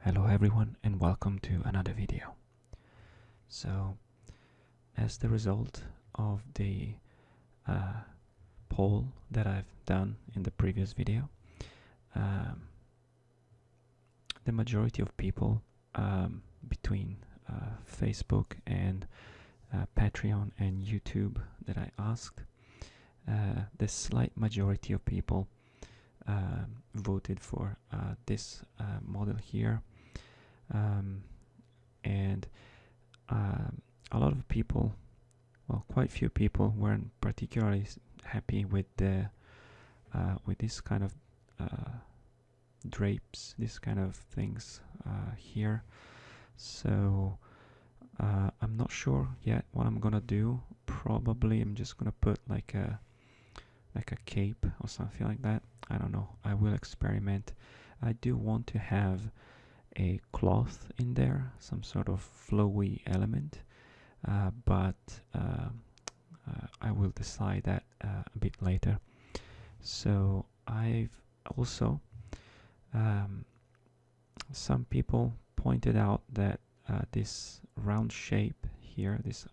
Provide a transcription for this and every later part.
Hello everyone and welcome to another video. So as the result of the poll that I've done in the previous video, the majority of people between Facebook and Patreon and YouTube that I asked, the slight majority of people voted for this model here, and a lot of people, well, quite few people weren't particularly happy with the with this kind of drapes, this kind of things here. So I'm not sure yet what I'm gonna do. Probably I'm just gonna put like a cape or something like that. I don't know. I will experiment. I do want to have a cloth in there, some sort of flowy element, but I will decide that a bit later. So I've also, some people pointed out that this round shape here, this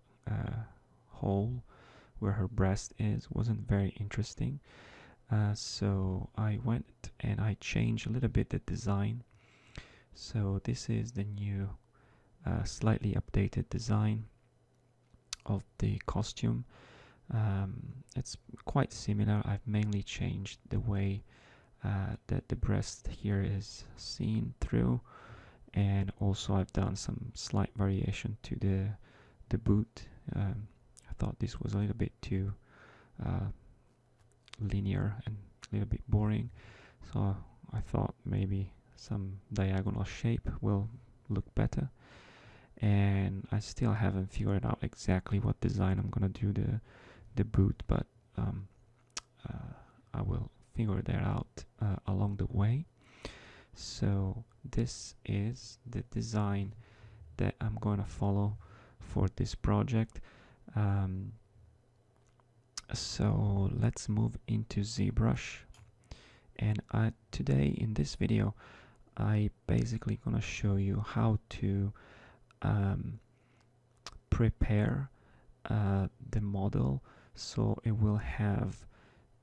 hole where her breast is, wasn't very interesting. So I went and I changed a little bit the design. So this is the new slightly updated design of the costume. It's quite similar. I've mainly changed the way that the breast here is seen through, and also I've done some slight variation to the boot. I thought this was a little bit too linear and a little bit boring, so I thought maybe some diagonal shape will look better. And I still haven't figured out exactly what design I'm gonna do the boot, but I will figure that out along the way. So this is the design that I'm gonna follow for this project. So let's move into zBrush, and today in this video I basically gonna show you how to prepare the model so it will have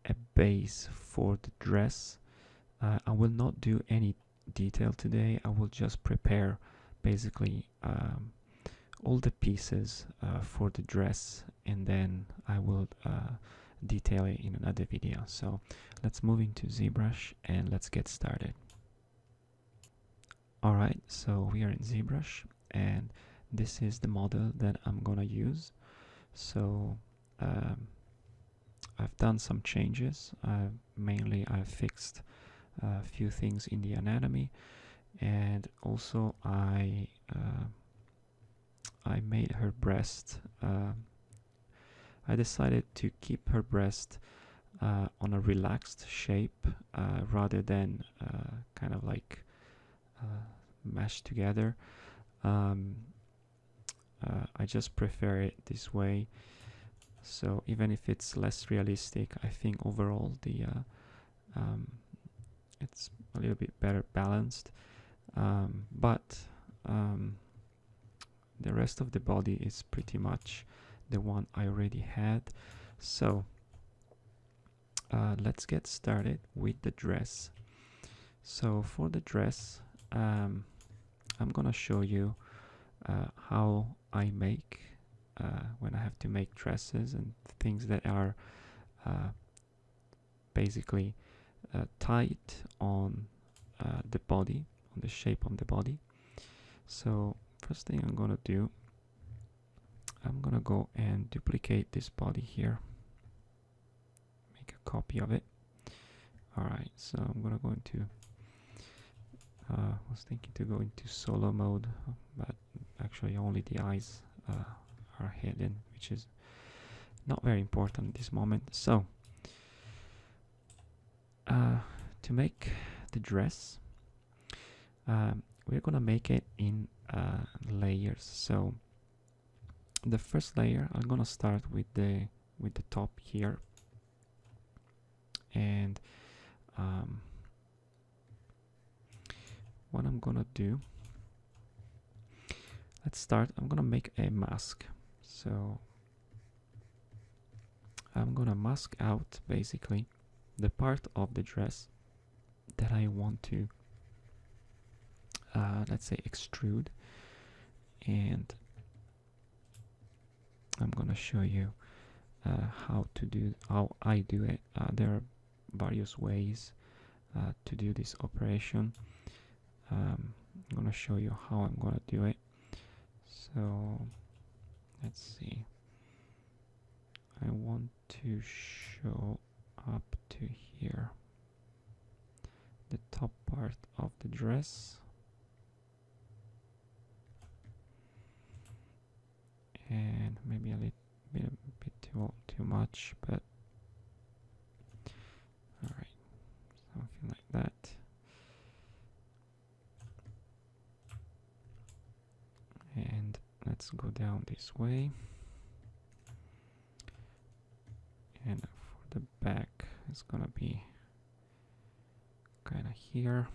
a base for the dress. I will not do any detail today. I will just prepare basically all the pieces for the dress, and then I will detail it in another video. So let's move into zBrush and let's get started. Alright, so we are in zBrush and this is the model that I'm gonna use. So I've done some changes. Mainly I've fixed a few things in the anatomy, and also I made her breast. I decided to keep her breast on a relaxed shape rather than kind of like mashed together. I just prefer it this way. So even if it's less realistic, I think overall the it's a little bit better balanced. But the rest of the body is pretty much the one I already had. So let's get started with the dress. So for the dress, I'm gonna show you how I make when I have to make dresses and things that are basically tight on the body, on the shape of the body. So first thing I'm gonna do, I'm gonna go and duplicate this body here, make a copy of it. Alright, so I'm gonna go into was thinking to go into solo mode, but actually only the eyes are hidden, which is not very important at this moment. So to make the dress, we're gonna make it in layers. So the first layer, I'm gonna start with the top here, and what I'm gonna do let's start. I'm gonna make a mask. So I'm gonna mask out basically the part of the dress that I want to let's say extrude, and I'm gonna show you how I do it. There are various ways to do this operation. I'm gonna show you how I'm gonna do it. So let's see. I want to show up to here the top part of the dress, and maybe a little bit too much, but all right, something like that. And let's go down this way, and for the back it's gonna be kind of here,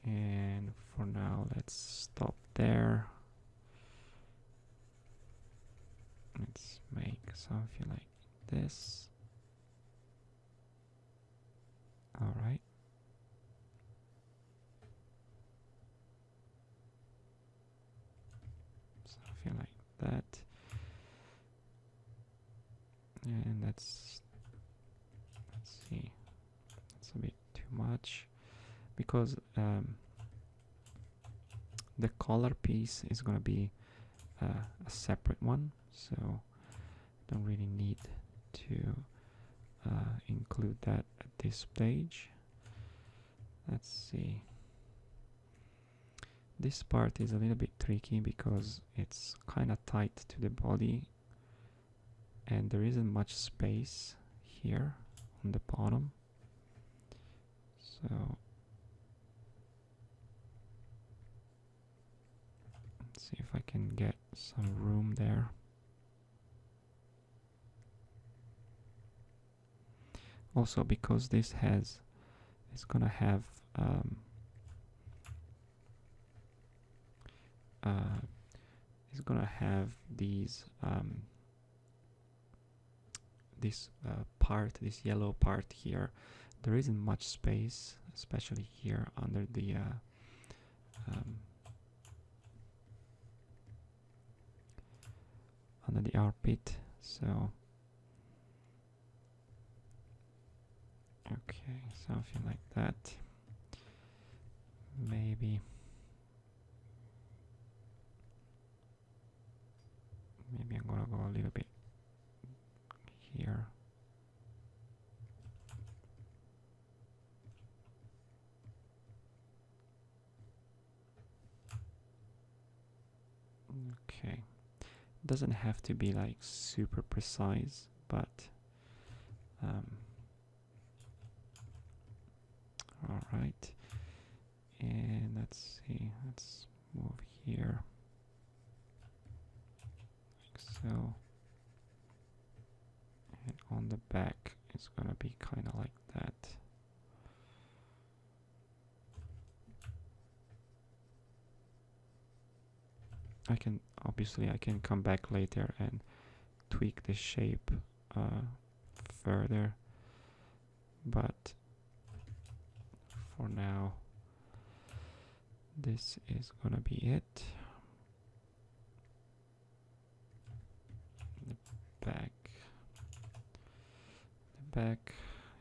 and for now let's stop there. Let's make something like this. All right. Something like that. And let's see. It's a bit too much because the collar piece is gonna be a separate one, so don't really need to include that at this stage. Let's see. This part is a little bit tricky because it's kind of tight to the body and there isn't much space here on the bottom. So let's see if I can get some room there. Also, because this it's gonna have it's gonna have these this part, this yellow part here. There isn't much space, especially here under the armpit. So okay, something like that. Maybe I'm gonna go a little bit here. Okay, doesn't have to be like super precise, but all right. And let's see, let's move here like so, and on the back it's gonna be kind of like that. I can come back later and tweak the shape further, but for now this is gonna be it. The back,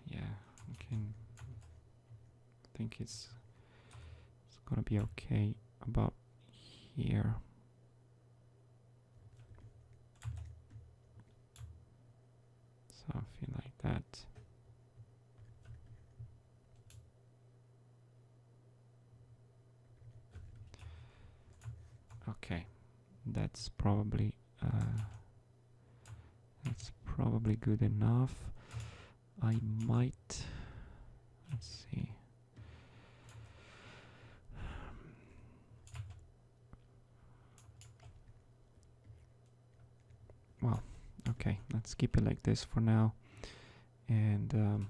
yeah, I think it's gonna be okay about here. Something like that. Okay, that's probably good enough. I might, let's see. Well, okay, let's keep it like this for now. And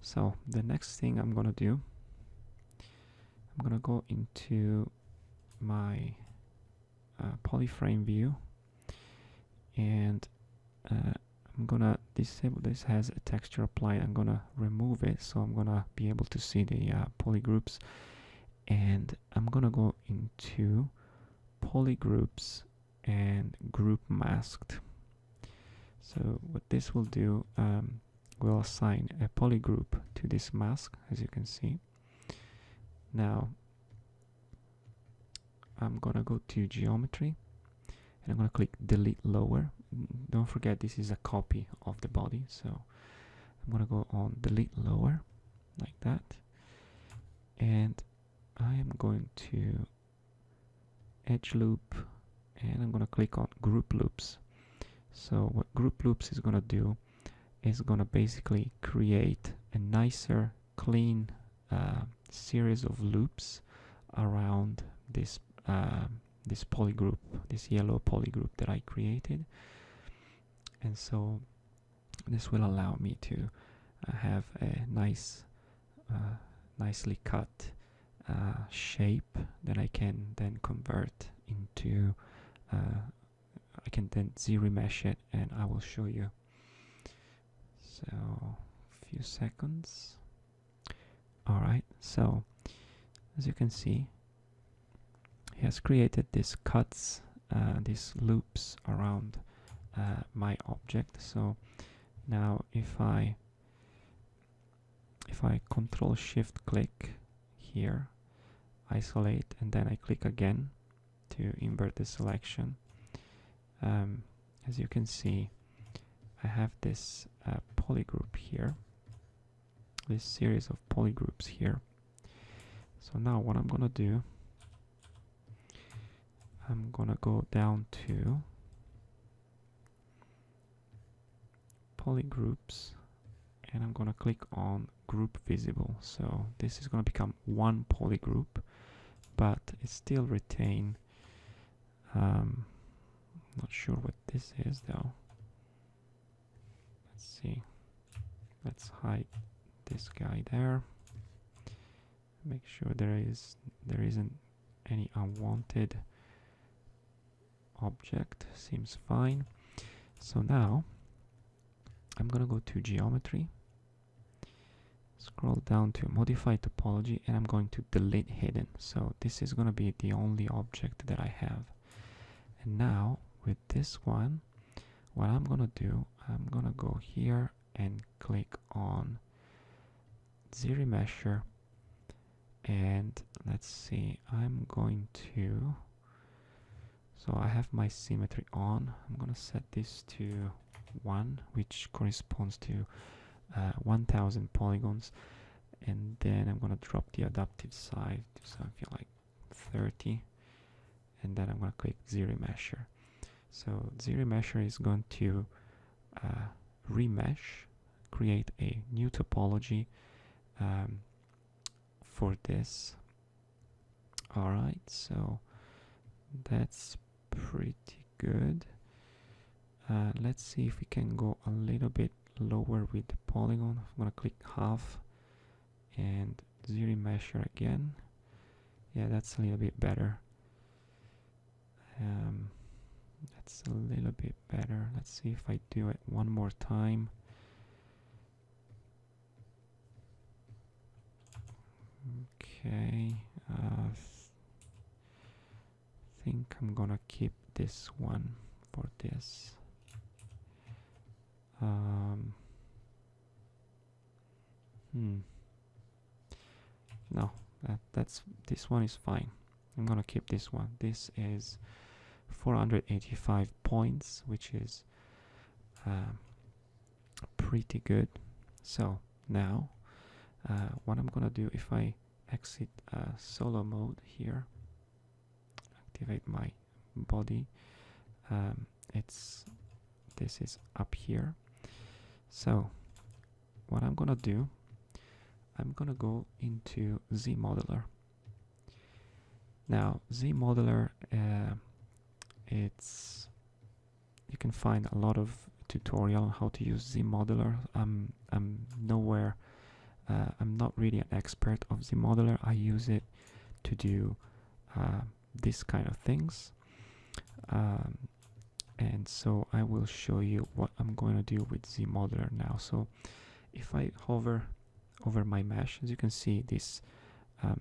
so the next thing I'm gonna do, I'm gonna go into my polyframe view, and I'm gonna disable this. Has a texture applied. I'm gonna remove it, so I'm gonna be able to see the polygroups, and I'm gonna go into polygroups and group masked. So what this will do, we'll assign a polygroup to this mask, as you can see. Now I'm gonna go to geometry, and I'm gonna click delete lower. Don't forget, this is a copy of the body, so I'm gonna go on delete lower like that, and I am going to edge loop, and I'm gonna click on group loops. So what group loops is gonna do is gonna basically create a nicer, clean series of loops around this this polygroup, this yellow polygroup that I created. And so this will allow me to have a nice, nicely cut shape that I can then convert into, I can then z-remesh it, and I will show you. So a few seconds. Alright, so as you can see, he has created these cuts, these loops around my object. So now if I Control Shift click here, isolate, and then I click again to invert the selection, as you can see, I have this polygroup here, this series of polygroups here. So now what I'm gonna do, I'm gonna go down to polygroups, and I'm gonna click on group visible. So this is gonna become one polygroup, but it still retain, not sure what this is though. Let's see, let's hide this guy there, make sure there isn't any unwanted object. Seems fine. So now I'm gonna go to geometry, scroll down to modify topology, and I'm going to delete hidden. So this is gonna be the only object that I have. And now with this one, what I'm gonna do, I'm gonna go here and click on z-remesher, and let's see, I'm going to, so I have my symmetry on. I'm gonna set this to 1, which corresponds to 1000 polygons, and then I'm gonna drop the adaptive side to something like 30, and then I'm gonna click z-remesher. So z-remesher is going to remesh, create a new topology for this. Alright, so that's pretty good. Let's see if we can go a little bit lower with the polygon. I'm gonna click half and z-remesher again. Yeah, that's a little bit better. That's a little bit better. Let's see if I do it one more time. Okay, think I'm gonna keep this one for this. No, this one is fine. I'm gonna keep this one. This is 485 points, which is pretty good. So now what I'm gonna do, if I exit solo mode here, activate my body, this is up here. So what I'm gonna do, I'm gonna go into zModeler. Now zModeler, you can find a lot of tutorial on how to use zModeler. I'm nowhere, I'm not really an expert of zModeler. I use it to do these kind of things. And so I will show you what I'm going to do with ZModeler now. So if I hover over my mesh, as you can see, this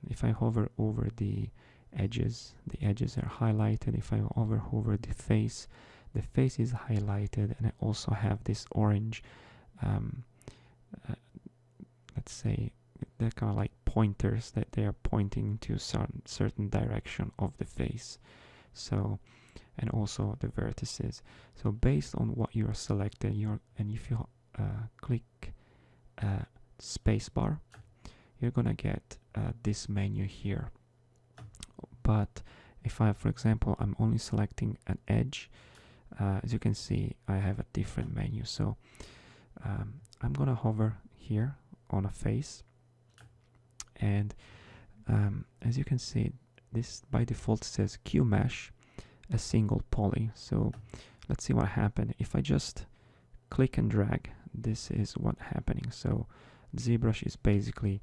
if I hover over the edges are highlighted. If I hover over the face is highlighted, and I also have this orange let's say they're kind of like pointers that they are pointing to some certain direction of the face. So, and also the vertices. So based on what you are selected, and if you click spacebar, you're gonna get this menu here. But if I, for example, I'm only selecting an edge, as you can see, I have a different menu. So I'm gonna hover here on a face, and as you can see, this by default says Q mesh, a single poly. So let's see what happened if I just click and drag. This is what happening. So ZBrush is basically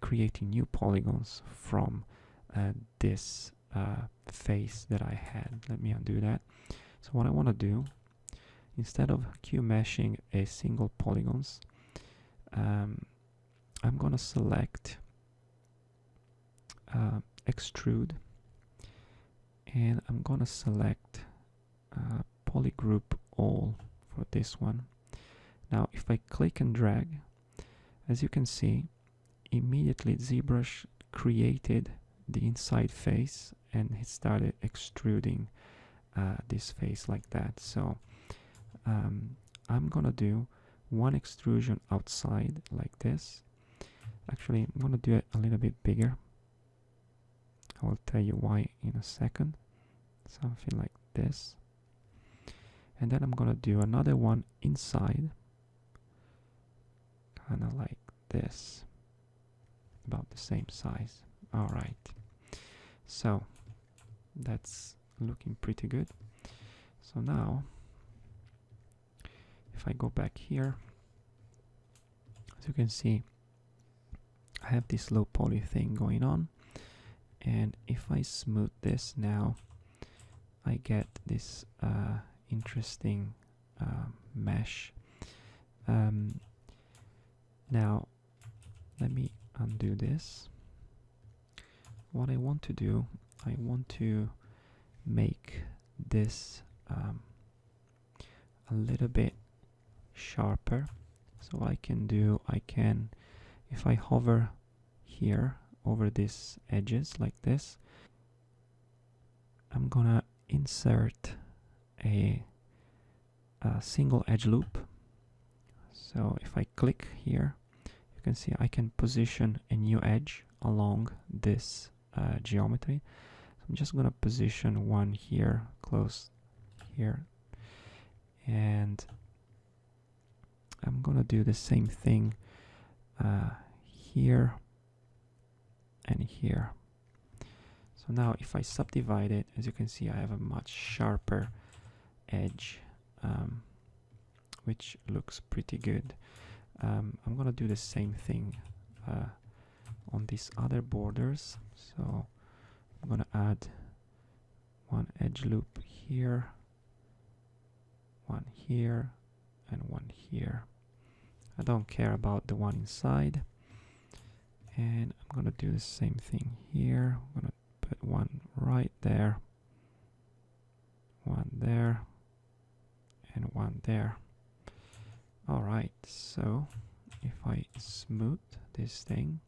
creating new polygons from this face that I had. Let me undo that. So what I want to do, instead of Q meshing a single polygons, I'm gonna select extrude, and I'm gonna select polygroup all for this one. Now if I click and drag, as you can see, immediately ZBrush created the inside face and it started extruding this face like that. So I'm gonna do one extrusion outside like this. Actually, I'm gonna do it a little bit bigger. I will tell you why in a second. Something like this. And then I'm gonna do another one inside, kind of like this, about the same size. All right, so that's looking pretty good. So now if I go back here, as you can see, I have this low poly thing going on, and if I smooth this now, I get this interesting mesh. Now let me undo this. What I want to do, I want to make this a little bit sharper. So what I can do, if I hover here over these edges like this, I'm gonna insert a single edge loop. So if I click here, you can see I can position a new edge along this geometry. So I'm just gonna position one here, close here, and I'm gonna do the same thing here and here. So now if I subdivide it, as you can see, I have a much sharper edge, which looks pretty good. I'm gonna do the same thing on these other borders. So I'm gonna add one edge loop here, one here, and one here. I don't care about the one inside. And I'm gonna do the same thing here. I'm gonna put one right there, one there, and one there. Alright, so if I smooth this thing,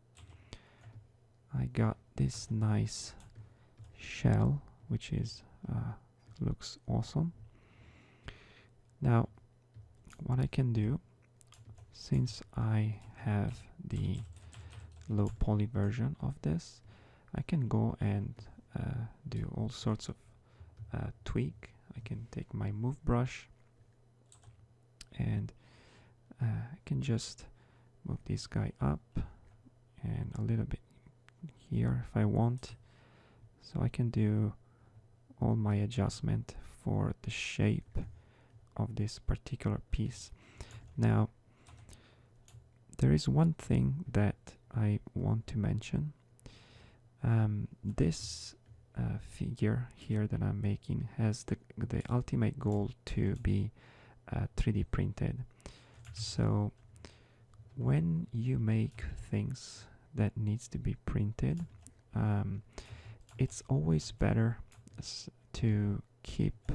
I got this nice shell, which is looks awesome. Now what I can do, since I have the low poly version of this, I can go and do all sorts of tweak. I can take my move brush and I can just move this guy up and a little bit here if I want. So I can do all my adjustment for the shape of this particular piece. Now there is one thing that I want to mention. This figure here that I'm making has the ultimate goal to be 3D printed. So when you make things that needs to be printed, it's always better to keep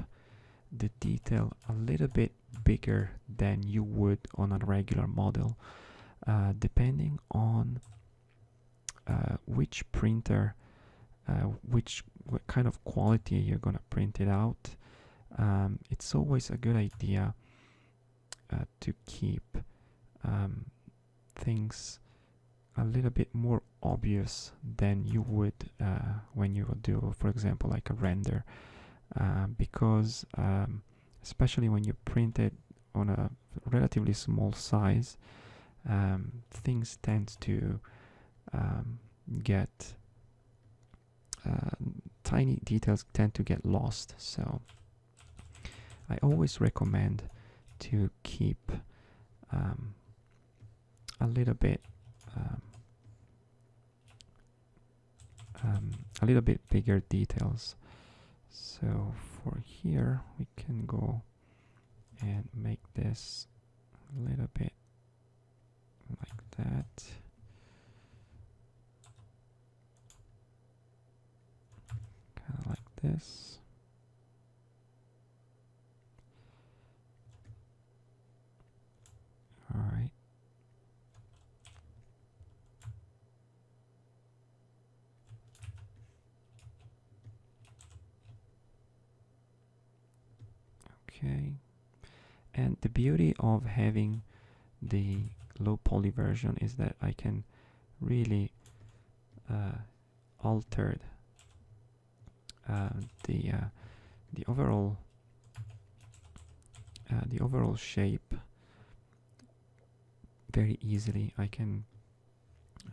the detail a little bit bigger than you would on a regular model, depending on which printer, what kind of quality you're gonna print it out. It's always a good idea to keep things a little bit more obvious than you would when you would do, for example, like a render, because especially when you print it on a relatively small size, things tend to get tiny details tend to get lost. So I always recommend to keep a little bit bigger details. So for here we can go and make this a little bit like that. Kind of like this. All right. Okay. And the beauty of having the low poly version is that I can really alter the overall shape very easily. I can,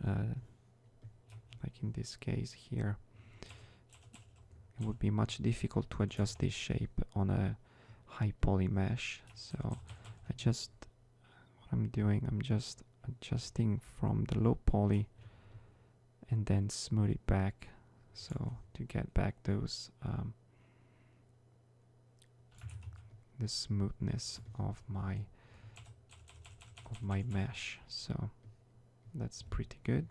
like in this case here, it would be much difficult to adjust this shape on a high poly mesh. So what I'm doing, I'm just adjusting from the low poly and then smooth it back, so to get back those the smoothness of my mesh. So that's pretty good.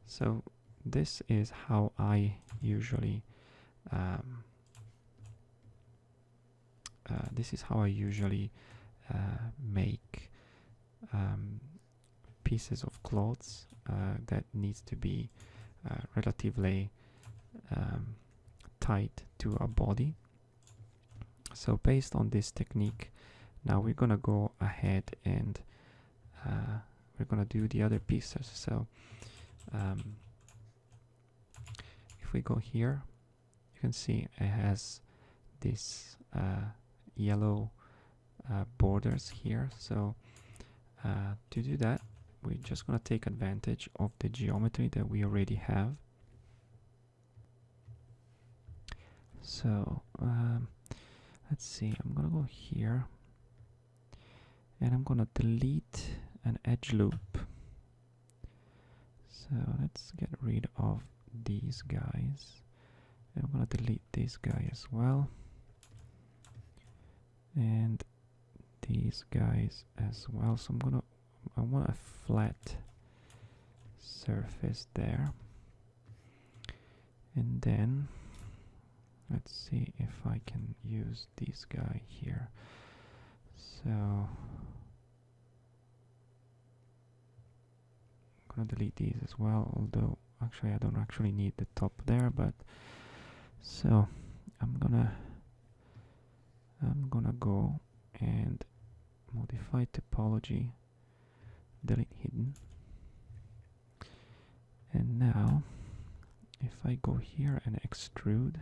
So this is how I usually make pieces of clothes that needs to be relatively tight to a body. So based on this technique, now we're gonna go ahead and we're gonna do the other pieces. So if we go here, you can see it has this yellow borders here. So to do that, we're just gonna take advantage of the geometry that we already have. So let's see, I'm gonna go here and I'm gonna delete an edge loop. So let's get rid of these guys. And I'm gonna delete this guy as well. And these guys as well. So I want a flat surface there. And then let's see if I can use this guy here. So I'm gonna delete these as well, although actually I don't actually need the top there, but so I'm gonna go and modify topology, delete hidden. And now if I go here and extrude,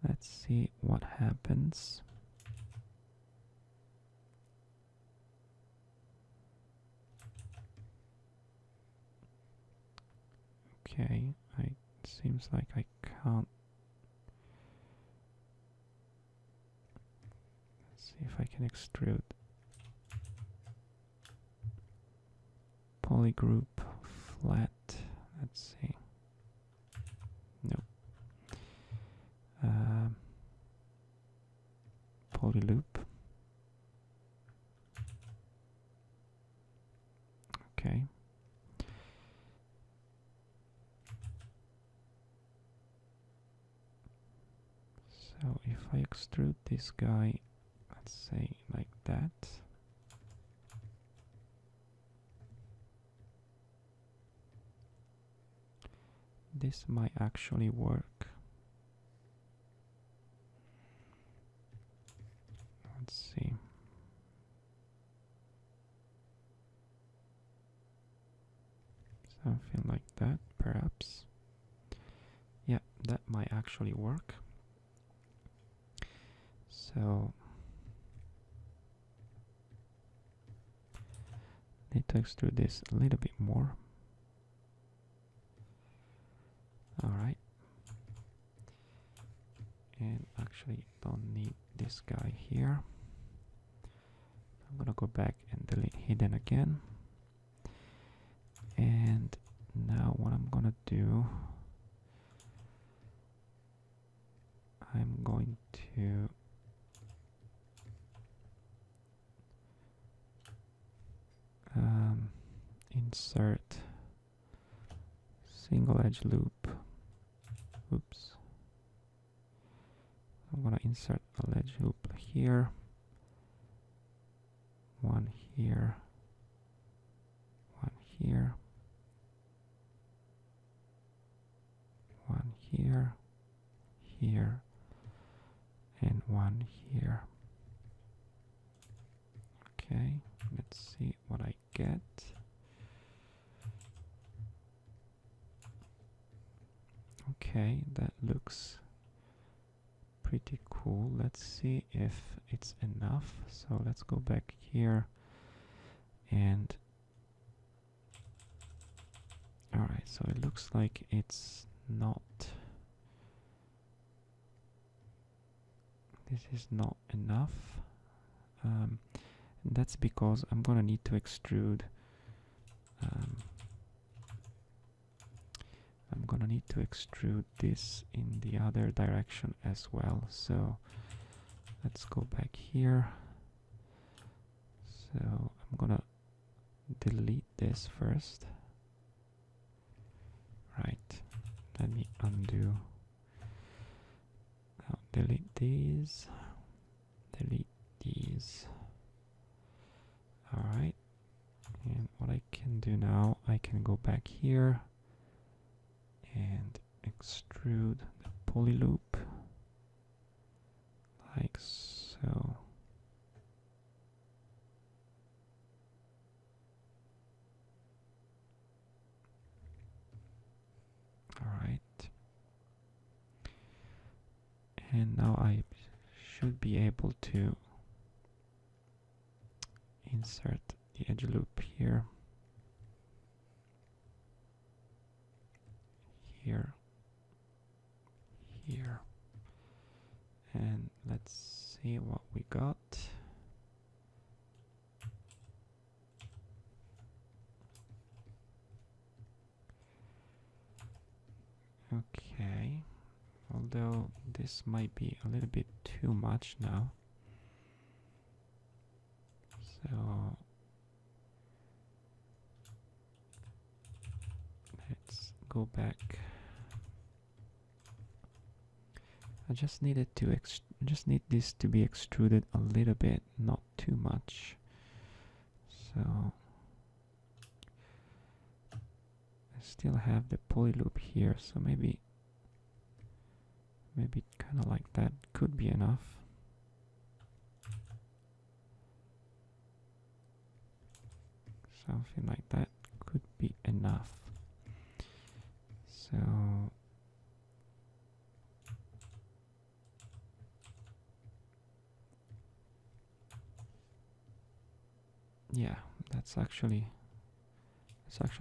let's see what happens. Okay, it seems like I can't. Let's see if I can extrude. Polygroup flat. Let's see. poly loop. Okay. So if I extrude this guy, let's say like that. This might actually work. Let's see. Something like that, perhaps. Yeah, that might actually work. So need to extrude this a little bit more. Alright. And actually don't need this guy here. I'm gonna go back and delete hidden again. And now what I'm gonna do, I'm going to insert single edge loop. Oops. I'm gonna insert a edge loop here, one here, one here, one here, here, and one here. Okay, let's see what I get. Okay, that looks pretty cool. Let's see if it's enough. So let's go back here and alright, so it looks like it's not, this is not enough. And that's because I'm gonna need to extrude I'm gonna need to extrude this in the other direction as well. So let's go back here. So I'm gonna delete this first. Right, let me undo. Now delete these, delete these. Alright, and what I can do now, I can go back here and extrude the poly loop like so. Alright, and now I should be able to insert the edge loop here, here, here, and let's see what we got. Okay, although this might be a little bit too much now. So let's go back. I just needed to just need this to be extruded a little bit, not too much. So I still have the poly loop here, so maybe kind of like that could be enough. Something like that could be enough. So yeah, that's actually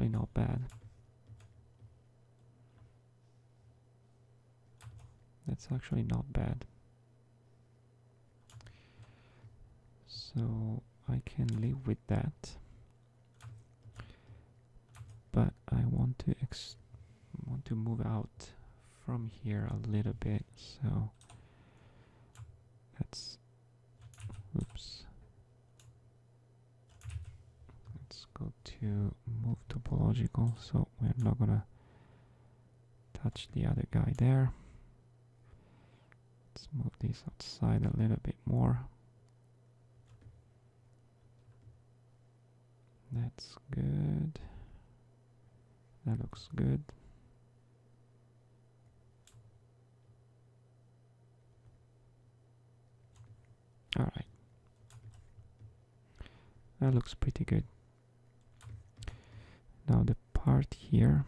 not bad. That's actually not bad. So I can live with that. But I want to move out from here a little bit, so let's topological, so we're not gonna touch the other guy there. Let's move this outside a little bit more. That's good. That looks good. All right. That looks pretty good. Now the part here,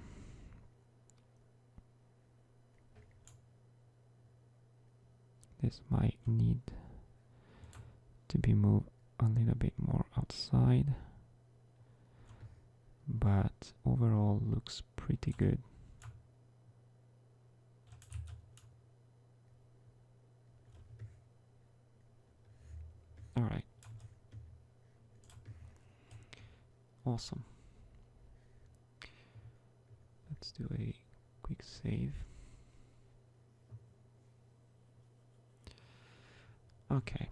this might need to be moved a little bit more outside, but overall looks pretty good. All right. Awesome. Let's do a quick save. Okay.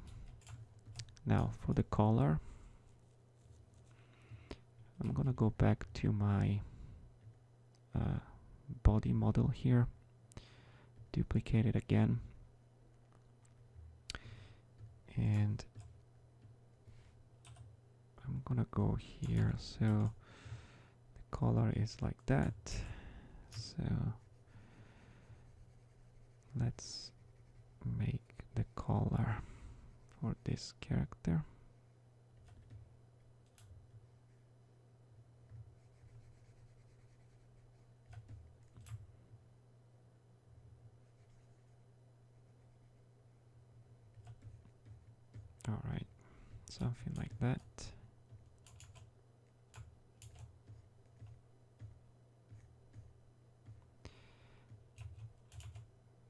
Now for the color, I'm gonna go back to my body model here, duplicate it again, and I'm gonna go here, so the color is like that. So let's make the color for this character. All right, something like that.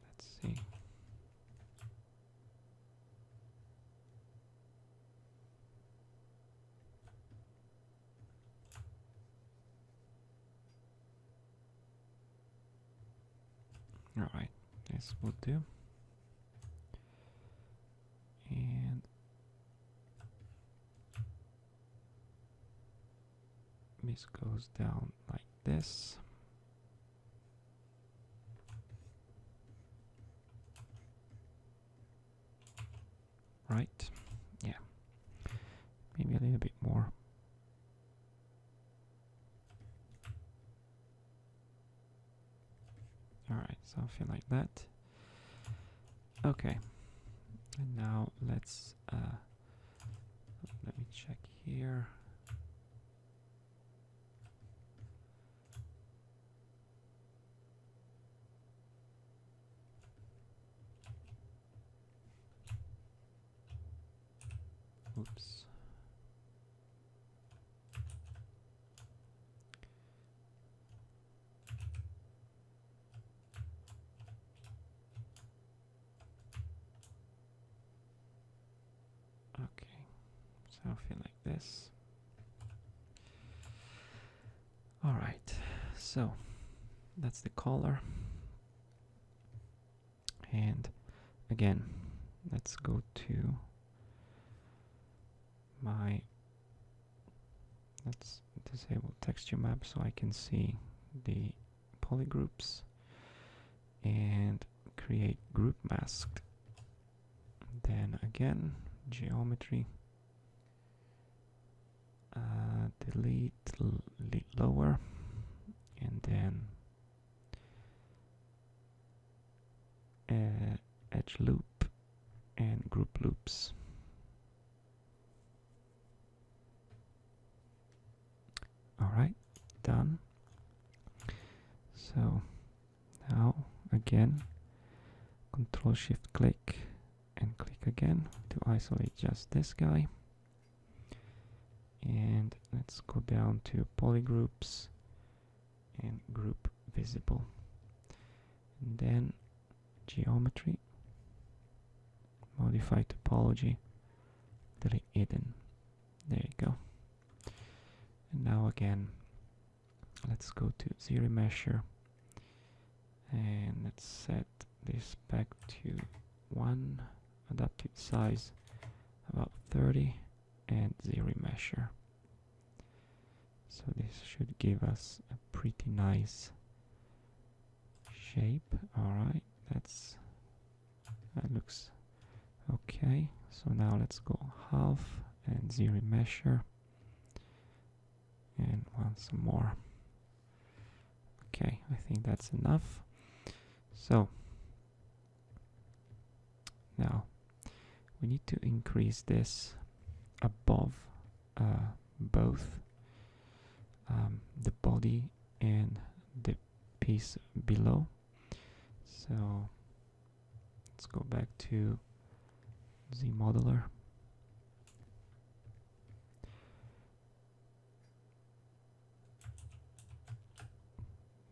Let's see. All right, this will do. And this goes down like this. Right? Yeah. Maybe a little bit more. Alright, something like that. Okay. And now let's let me check here. Oops. Okay, something like this. All right, so that's the color. And again, let's go to let's disable texture map so I can see the polygroups and create group masked. Then again, geometry, delete lower, and then edge loop and group loops. Alright, done. So now again, Control Shift click and click again to isolate just this guy. And let's go down to polygroups and group visible. And then geometry, modify topology, delete hidden. There you go. And now again, let's go to ZRemesher and let's set this back to 1, adaptive size about 30, and ZRemesher. So this should give us a pretty nice shape. Alright, that looks okay. So now let's go half and zero measure and once more. Okay, I think that's enough. So now we need to increase this above both the body and the piece below. So let's go back to zModeler.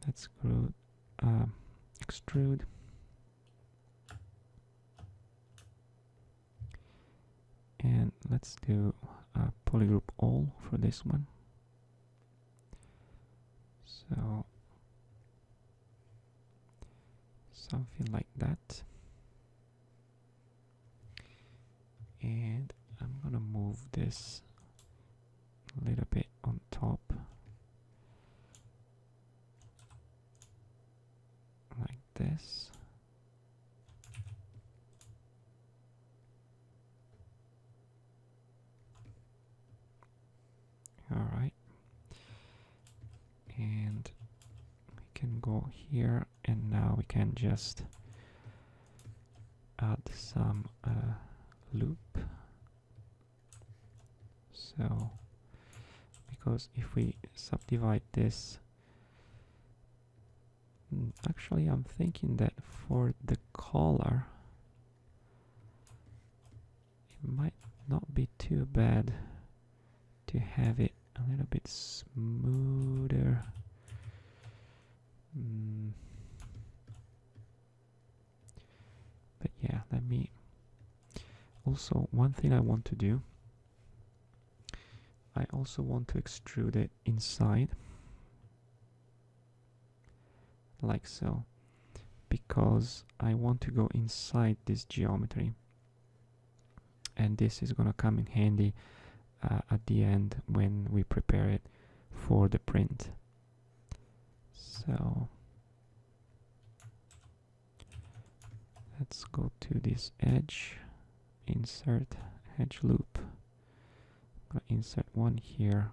Let's extrude. And let's do polygroup all for this one. So something like that. And I'm gonna move this a little bit on top. Like this. Alright. And we can go here, and now we can just add some loop. So because if we subdivide this, actually I'm thinking that for the color it might not be too bad to have it a little bit smoother. But yeah, let me also, one thing I want to do, I also want to extrude it inside like so, because I want to go inside this geometry, and this is gonna come in handy at the end when we prepare it for the print. So let's go to this edge, insert edge loop. I'm gonna insert one here,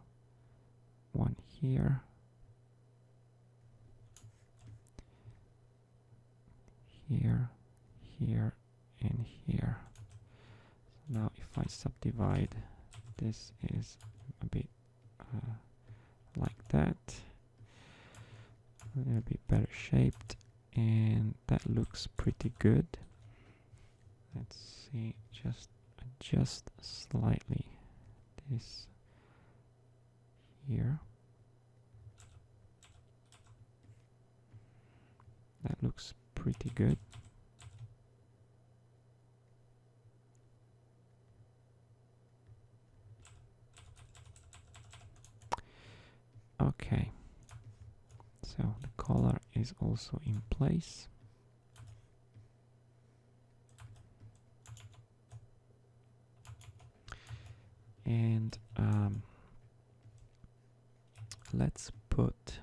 here, here, and here. So now if I subdivide, this is a bit like that, a little bit better shaped, and that looks pretty good. Let's see, just adjust slightly this here. That looks pretty good. Okay, so the color is also in place. And let's put,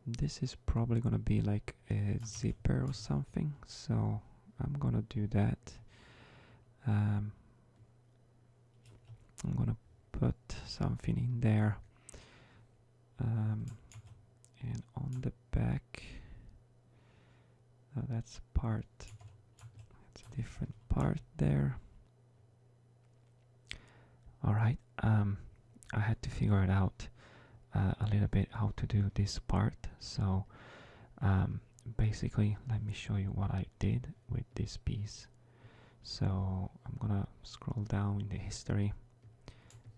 this is probably gonna be like a zipper or something, so I'm gonna do that. I'm gonna put something in there, and on the back, that's part, it's a different part there. Alright, I had to figure it out a little bit how to do this part, so basically let me show you what I did with this piece. So I'm gonna scroll down in the history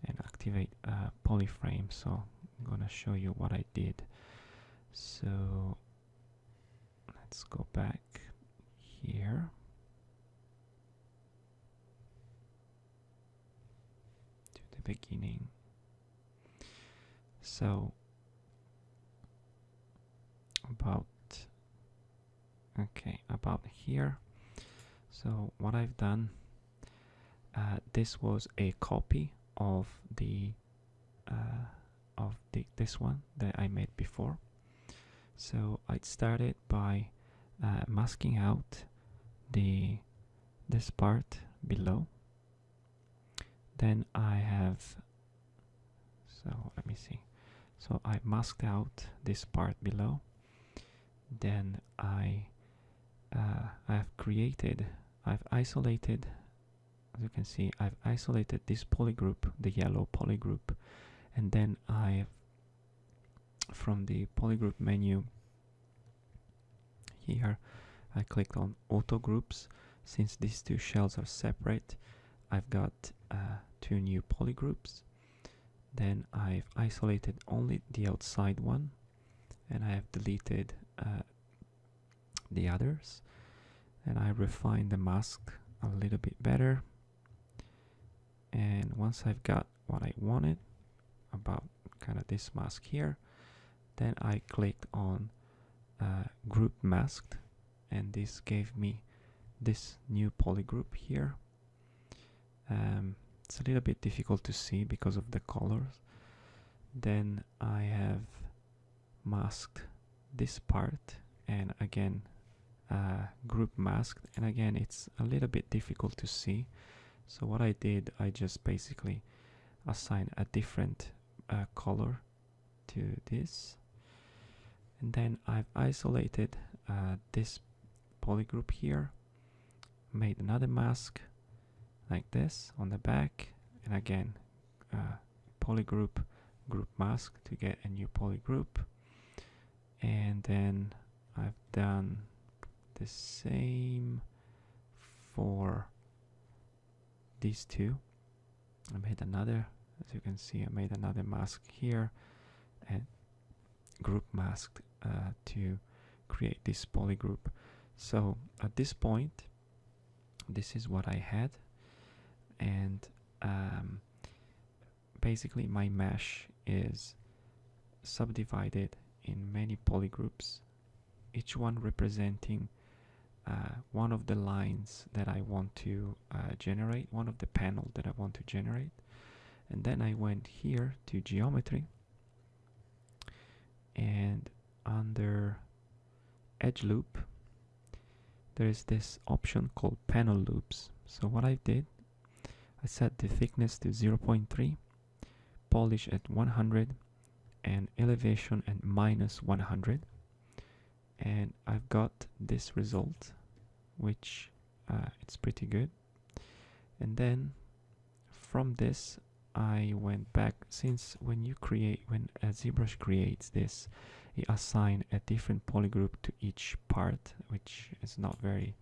and activate polyframe, so I'm gonna show you what I did. So let's go back here. Beginning. So about here. So what I've done, this was a copy of the of this one that I made before. So I started by masking out this part below. Then I have, so let me see. So I masked out this part below. Then I've isolated, as you can see, I've isolated this polygroup, the yellow polygroup, and then from the polygroup menu here, I clicked on auto groups. Since these two shells are separate, I've got two new polygroups. Then I've isolated only the outside one, and I have deleted the others, and I refined the mask a little bit better. And once I've got what I wanted about kind of this mask here, then I clicked on group masked, and this gave me this new polygroup here. It's a little bit difficult to see because of the colors. Then I have masked this part, and again group masked, and again it's a little bit difficult to see. So what I did, I just basically assigned a different color to this, and then I've isolated this polygroup here, made another mask like this on the back, and again polygroup, group mask to get a new polygroup. And then I've done the same for these two. I made another, as you can see, I made another mask here and group masked to create this polygroup. So at this point, this is what I had, and basically my mesh is subdivided in many polygroups, each one representing one of the lines that I want to generate, one of the panels that I want to generate. And then I went here to geometry, and under edge loop there is this option called panel loops. So what I did, I set the thickness to 0.3, polish at 100, and elevation at -100, and I've got this result, which it's pretty good. And then from this I went back, since when zBrush creates this, it assigns a different polygroup to each part, which is not very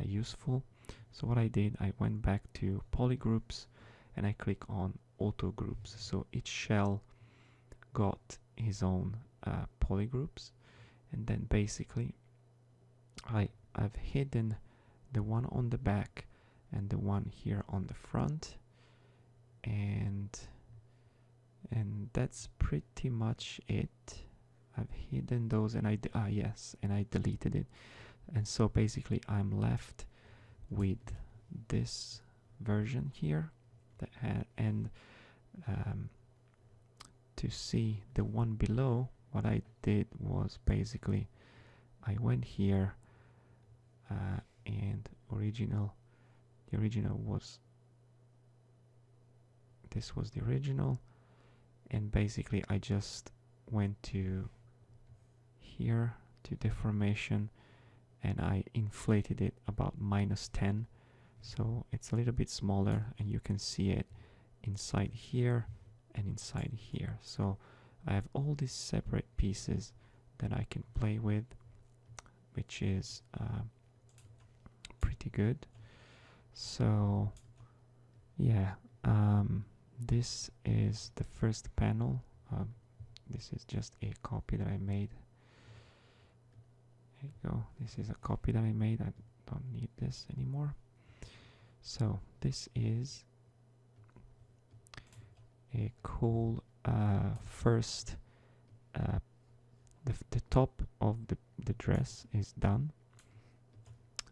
useful. So what I did, I went back to polygroups and I click on auto groups. So each shell got his own polygroups, and then basically I've hidden the one on the back and the one here on the front, and that's pretty much it. I've hidden those, and I deleted it, and so basically I'm left with this version here that and to see the one below, what I did was basically I went here and the original was, this was the original, and basically I just went to here to deformation and I inflated it about -10, so it's a little bit smaller, and you can see it inside here and inside here. So I have all these separate pieces that I can play with, which is pretty good. So yeah, this is the first panel. This is just a copy that I made. There you go. This is a copy that I made. I don't need this anymore. So this is a cool first, the top of the dress is done.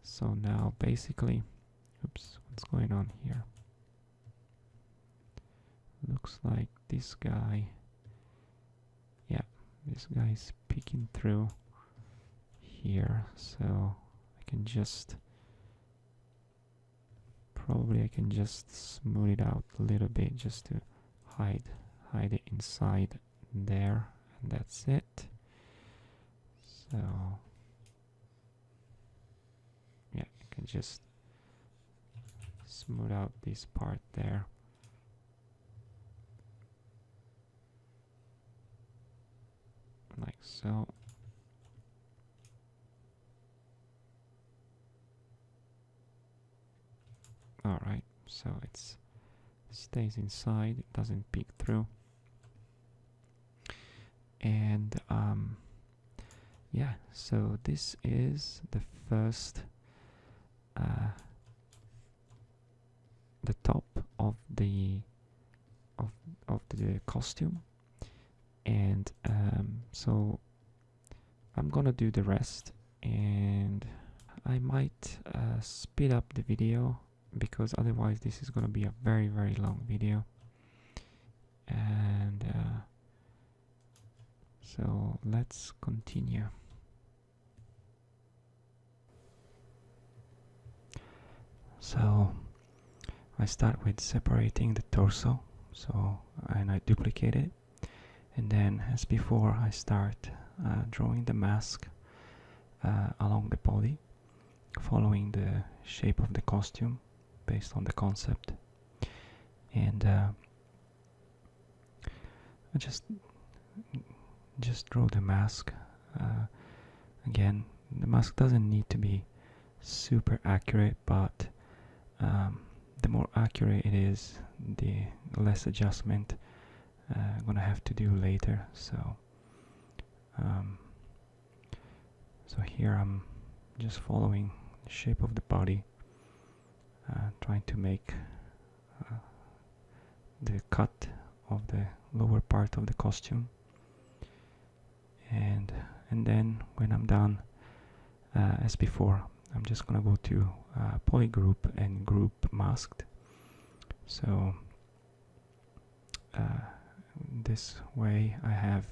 So now basically, oops, what's going on here? Looks like this guy this guy is peeking through here, so I can just I can just smooth it out a little bit just to hide it inside there, and that's it. So yeah, I can just smooth out this part there. Like so. Alright, so it stays inside, it doesn't peek through. And yeah, so this is the first the top of the costume, and so I'm gonna do the rest, and I might speed up the video because otherwise this is gonna be a very long video. And so let's continue. So I start with separating the torso, and I duplicate it, and then as before I start drawing the mask along the body, following the shape of the costume based on the concept. And I just draw the mask. Again, the mask doesn't need to be super accurate, but the more accurate it is, the less adjustment I'm gonna have to do later. So so here I'm just following the shape of the body, trying to make the cut of the lower part of the costume, and then when I'm done, as before, I'm just gonna go to polygroup and group masked. So this way I have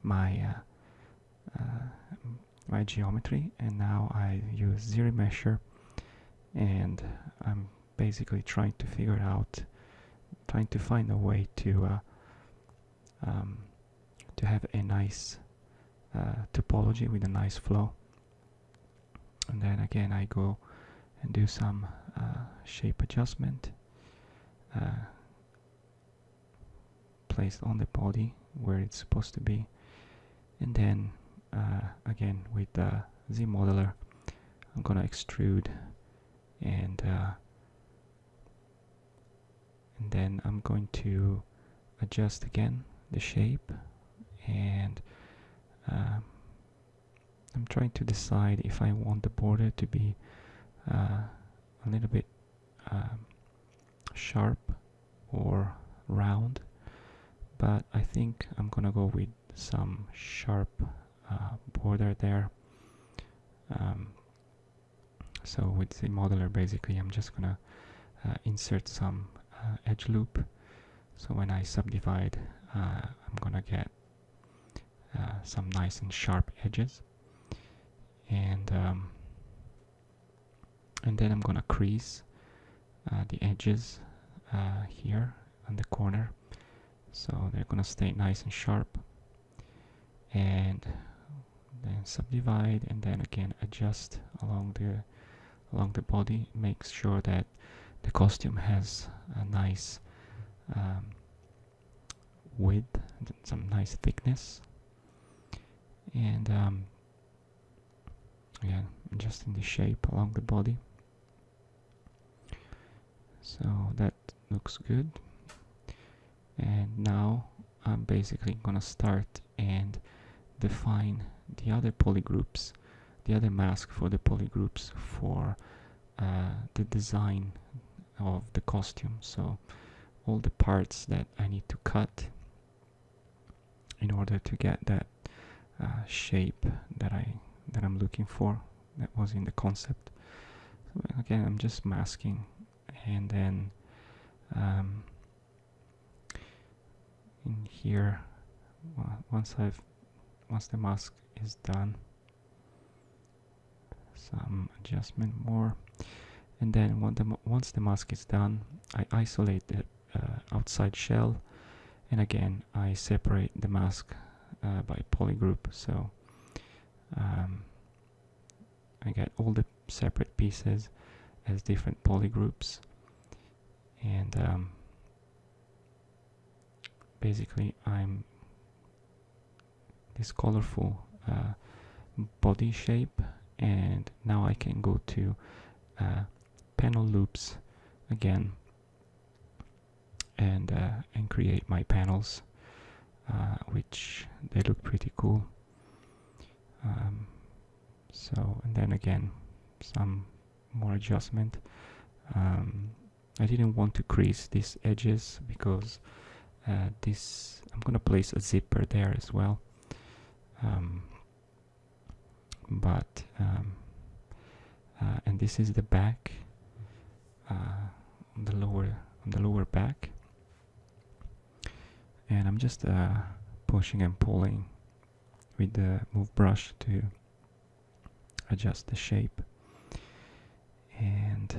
my my geometry, and now I use ZRemesher, and I'm basically trying to figure out, trying to find a way to have a nice topology with a nice flow. And then again I go and do some shape adjustment placed on the body where it's supposed to be, and then again with the Z modeler I'm gonna extrude, and then I'm going to adjust again the shape, and I'm trying to decide if I want the border to be a little bit sharp or round, but I think I'm gonna go with some sharp border there. So with the modeler, basically I'm just gonna insert some edge loop, so when I subdivide I'm gonna get some nice and sharp edges, and then I'm gonna crease the edges here on the corner, so they're gonna stay nice and sharp, and then subdivide, and then again adjust along the body, make sure that the costume has a nice width, some nice thickness, and again adjusting the shape along the body. So that looks good, and now I'm basically gonna start and define the other polygroups, the other mask for the polygroups for the design of the costume. So all the parts that I need to cut in order to get that shape that I'm looking for, that was in the concept. So again, I'm just masking, and then in here, once I've once the mask is done, some adjustment more, and then once the mask is done, I isolate the outside shell, and again I separate the mask by polygroup, so I get all the separate pieces as different polygroups, and basically I'm this colorful body shape, and now I can go to panel loops again and create my panels, which they look pretty cool. So, and then again some more adjustment. I didn't want to crease these edges because this I'm gonna place a zipper there as well, and this is the back, on the lower back, and I'm just pushing and pulling with the move brush to adjust the shape, and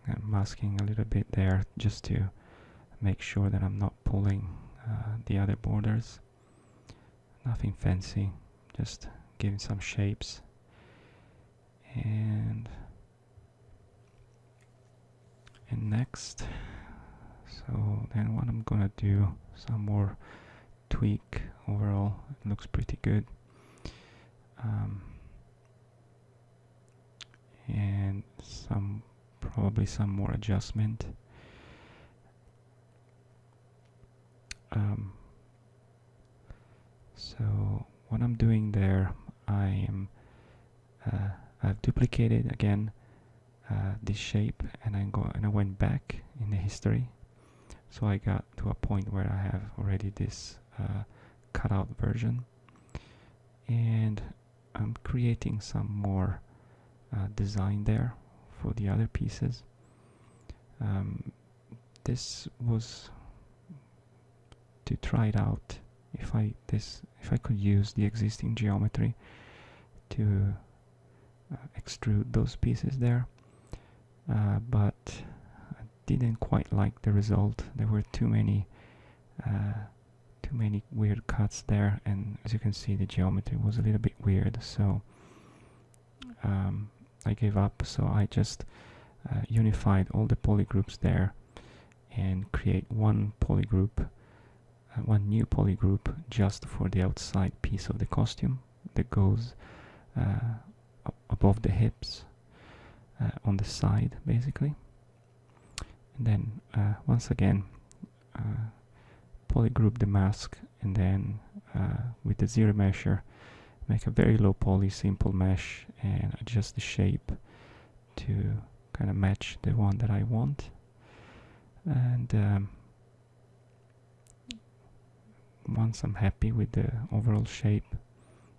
I'm masking a little bit there just to make sure that I'm not pulling the other borders. Nothing fancy, just giving some shapes. And next, so then what I'm gonna do, some more tweak. Overall it looks pretty good, and probably some more adjustment. So what I'm doing there, I've duplicated again this shape, and I went back in the history, so I got to a point where I have already this cutout version, and I'm creating some more design there for the other pieces. This was to try it out if I could use the existing geometry to extrude those pieces there, but I didn't quite like the result. There were too many weird cuts there, and as you can see the geometry was a little bit weird, so I gave up. So I just unified all the polygroups there and create one polygroup, one new polygroup just for the outside piece of the costume that goes above the hips, on the side basically. And then once again polygroup the mask, and then with the zero mesher make a very low poly simple mesh and adjust the shape to kind of match the one that I want. And once I'm happy with the overall shape,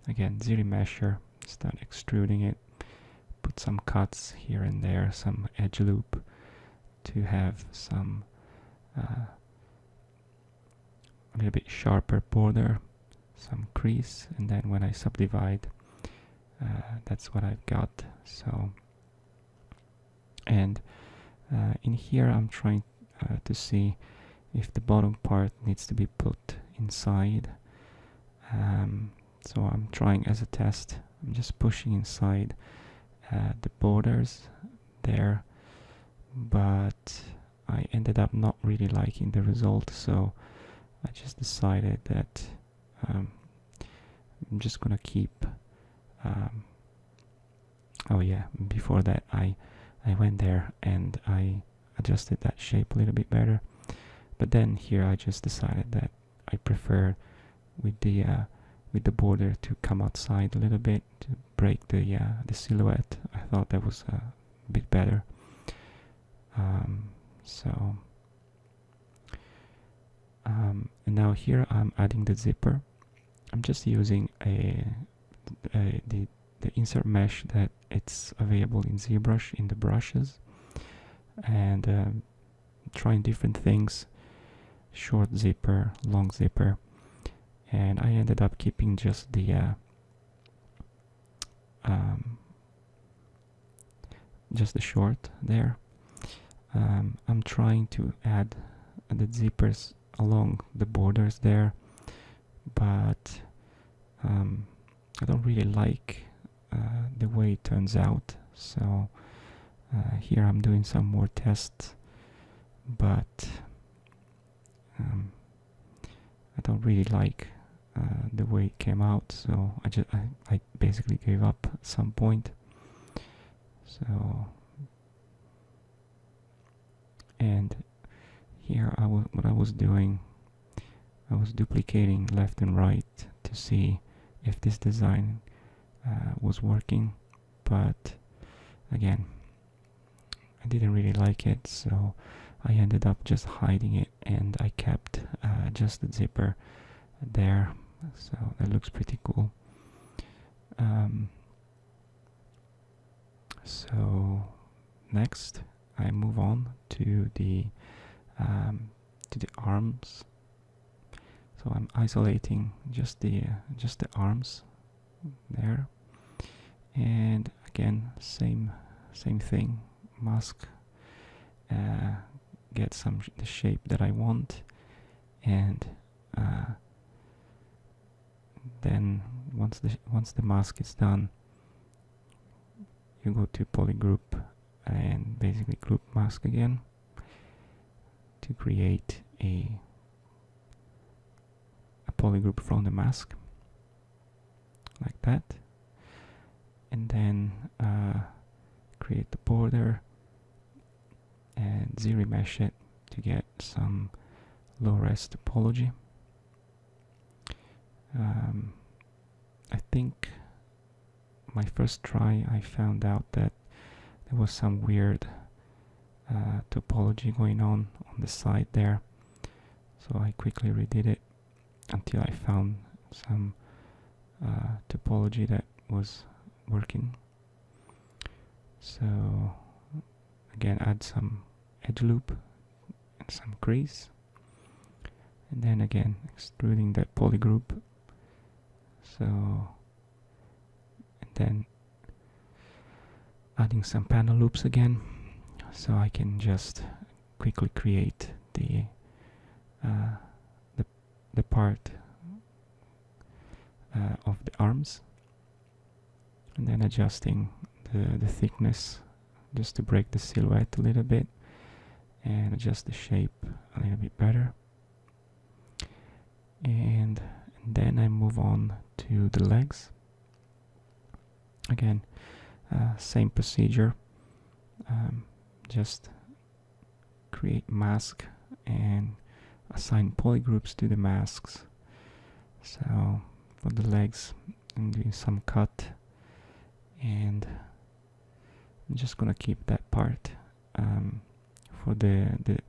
again zero mesher, start extruding it, put some cuts here and there, some edge loop to have some a little bit sharper border, some crease, and then when I subdivide, that's what I've got. So, and in here I'm trying to see if the bottom part needs to be put inside. So I'm trying as a test, I'm just pushing inside the borders there, but I ended up not really liking the result, so I just decided that I'm just gonna keep oh yeah, before that I went there and I adjusted that shape a little bit better, but then here I just decided that I prefer with the border to come outside a little bit to break the silhouette. I thought that was a bit better. And now here I'm adding the zipper. I'm just using the insert mesh that it's available in zBrush in the brushes, and trying different things, short zipper, long zipper, and I ended up keeping just the short there. I'm trying to add the zippers along the borders there, but I don't really like the way it turns out. So here I'm doing some more tests, but I don't really like the way it came out. So I basically gave up at some point. So, and here what I was doing, I was duplicating left and right to see if this design was working, but again, I didn't really like it, so I ended up just hiding it, and I kept just the zipper there. So that looks pretty cool. So next I move on to the arms. So I'm isolating just the arms there, and again same thing, mask, get the shape that I want, and then once the mask is done, you go to polygroup and basically group mask again to create a polygroup from the mask, like that, and then create the border and zRemesh it to get some low-res topology. I think my first try I found out that there was some weird topology going on the side there, so I quickly redid it until I found some topology that was working. So again, add some edge loop and some crease, and then again extruding that polygroup. So, and then adding some panel loops again, so I can just quickly create the part of the arms, and then adjusting the thickness just to break the silhouette a little bit and adjust the shape a little bit better. And then I move on to the legs. Again, same procedure, just create mask and assign polygroups to the masks. So for the legs, I'm doing some cut, and I'm just gonna keep that part for the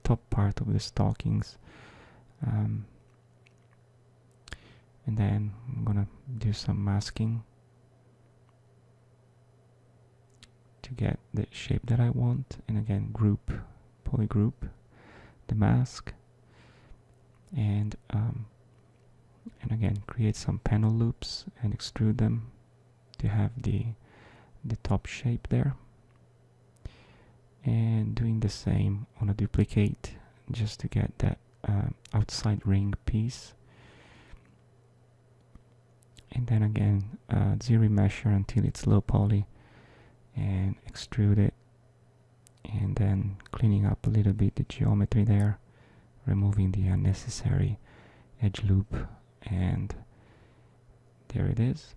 top part of the stockings, and then I'm gonna do some masking to get the shape that I want, and again polygroup the mask, and again create some panel loops and extrude them to have the top shape there, and doing the same on a duplicate just to get that outside ring piece, and then again zRemesher until it's low poly and extrude it, and then cleaning up a little bit the geometry there, removing the unnecessary edge loop, and there it is.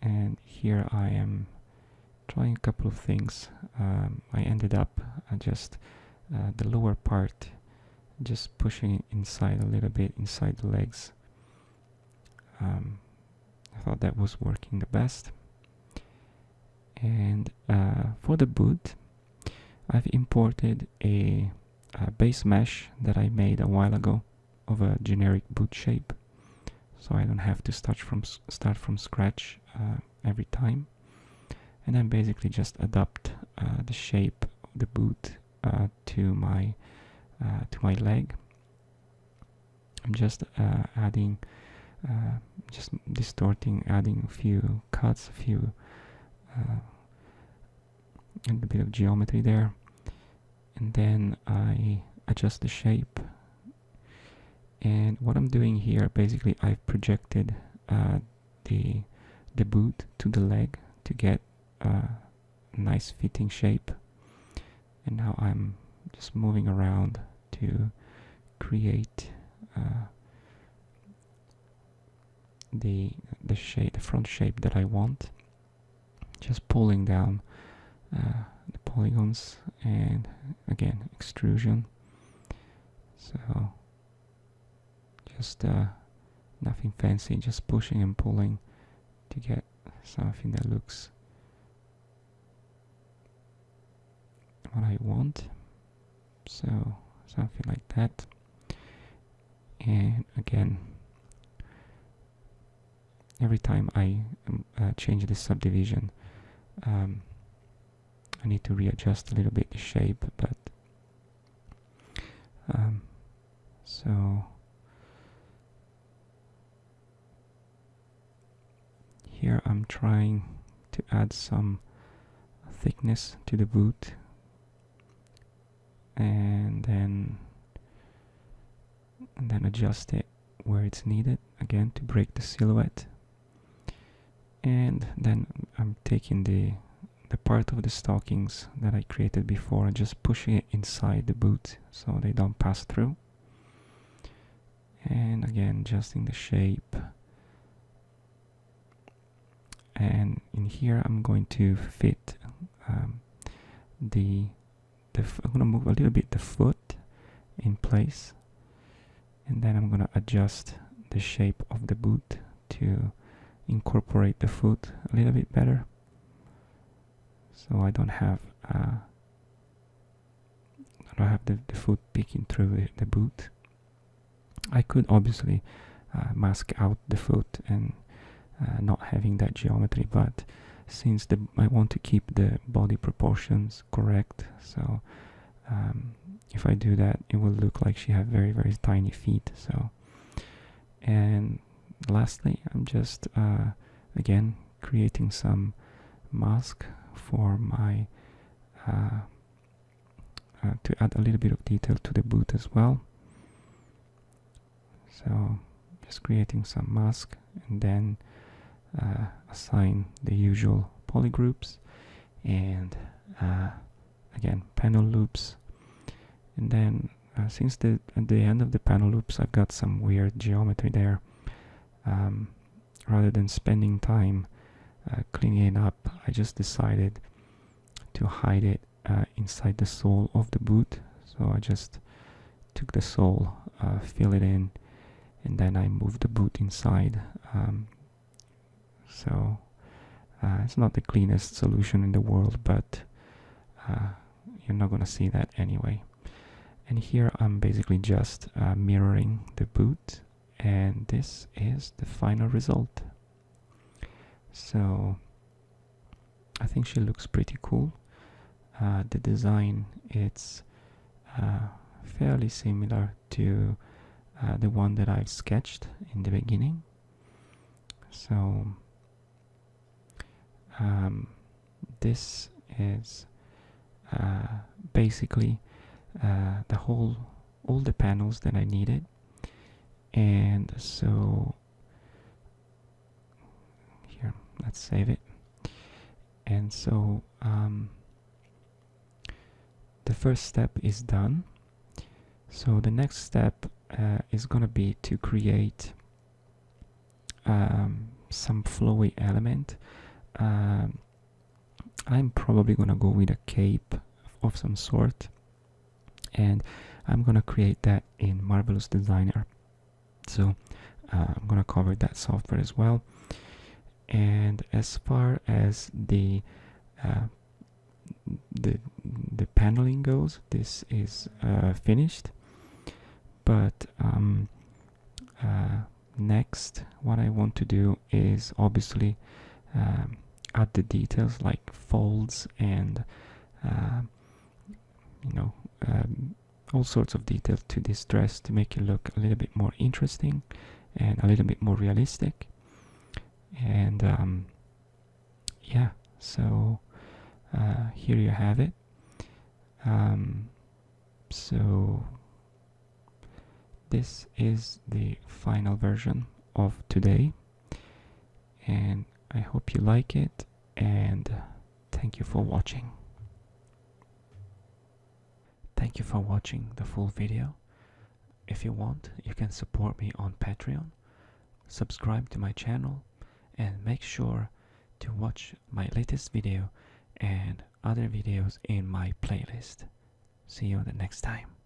And here I am trying a couple of things. I ended up just the lower part, just pushing it inside a little bit inside the legs. I thought that was working the best. And for the boot, I've imported a base mesh that I made a while ago of a generic boot shape, so I don't have to start from scratch every time, and then basically just adapt the shape of the boot to my to my leg. I'm just adding, just distorting, adding a few cuts, and a bit of geometry there, and then I adjust the shape. And what I'm doing here, basically, I've projected the boot to the leg to get a nice fitting shape, and now I'm just moving around to create the front shape that I want. Just pulling down the polygons, and again extrusion. So just nothing fancy, just pushing and pulling to get something that looks what I want. So something like that. And again, every time I change the subdivision, I need to readjust a little bit the shape, but so here I'm trying to add some thickness to the boot, and then adjust it where it's needed, again to break the silhouette. And then I'm taking the part of the stockings that I created before and just pushing it inside the boot so they don't pass through. And again, adjusting the shape. And in here I'm going to fit I'm gonna move a little bit the foot in place, and then I'm gonna adjust the shape of the boot to incorporate the foot a little bit better, so I don't have the foot peeking through the boot. I could obviously mask out the foot and not having that geometry, but since I want to keep the body proportions correct, so if I do that, it will look like she has very, very tiny feet. So, and lastly, I'm just again creating some mask for my to add a little bit of detail to the boot as well. So just creating some mask, and then assign the usual polygroups, and again panel loops. And then since at the end of the panel loops I've got some weird geometry there, rather than spending time cleaning it up, I just decided to hide it inside the sole of the boot. So I just took the sole, fill it in, and then I moved the boot inside. So it's not the cleanest solution in the world, but you're not gonna see that anyway. And here I'm basically just mirroring the boot, and this is the final result. So I think she looks pretty cool. The design, it's fairly similar to the one that I've sketched in the beginning. So this is basically all the panels that I needed. And so here, let's save it. And so the first step is done. So the next step is gonna be to create some flowy element. I'm probably gonna go with a cape of some sort, and I'm gonna create that in Marvelous Designer. So I'm gonna cover that software as well. And as far as the paneling goes, this is finished. But next, what I want to do is obviously add the details like folds and all sorts of detail to this dress to make it look a little bit more interesting and a little bit more realistic. And yeah, so here you have it. So this is the final version of today, and I hope you like it, and thank you for watching. Thank you for watching the full video. If you want, you can support me on Patreon, subscribe to my channel, and make sure to watch my latest video and other videos in my playlist. See you the next time.